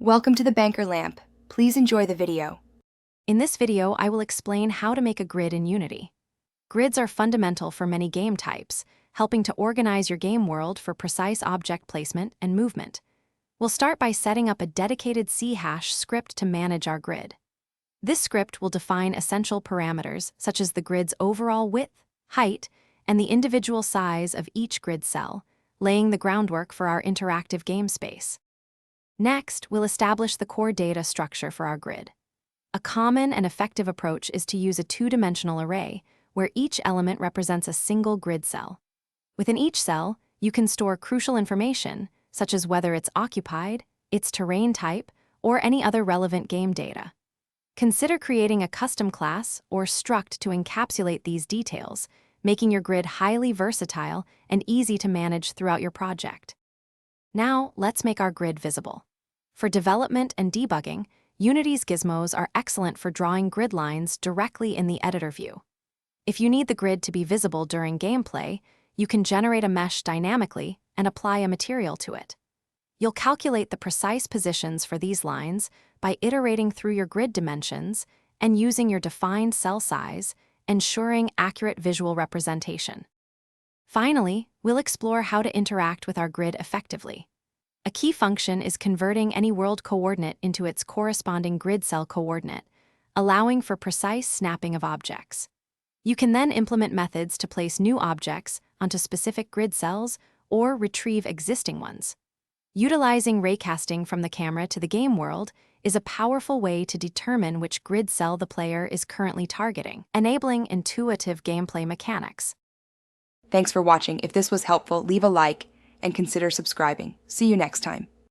Welcome to the Banker Lamp. Please enjoy the video. In this video, I will explain how to make a grid in Unity. Grids are fundamental for many game types, helping to organize your game world for precise object placement and movement. We'll start by setting up a dedicated C# script to manage our grid. This script will define essential parameters such as the grid's overall width, height, and the individual size of each grid cell, laying the groundwork for our interactive game space. Next, we'll establish the core data structure for our grid. A common and effective approach is to use a two-dimensional array, where each element represents a single grid cell. Within each cell, you can store crucial information, such as whether it's occupied, its terrain type, or any other relevant game data. Consider creating a custom class or struct to encapsulate these details, making your grid highly versatile and easy to manage throughout your project. Now, let's make our grid visible. For development and debugging, Unity's gizmos are excellent for drawing grid lines directly in the editor view. If you need the grid to be visible during gameplay, you can generate a mesh dynamically and apply a material to it. You'll calculate the precise positions for these lines by iterating through your grid dimensions and using your defined cell size, ensuring accurate visual representation. Finally, we'll explore how to interact with our grid effectively. A key function is converting any world coordinate into its corresponding grid cell coordinate, allowing for precise snapping of objects. You can then implement methods to place new objects onto specific grid cells or retrieve existing ones. Utilizing raycasting from the camera to the game world is a powerful way to determine which grid cell the player is currently targeting, enabling intuitive gameplay mechanics. Thanks for watching. If this was helpful, leave a like and consider subscribing. See you next time.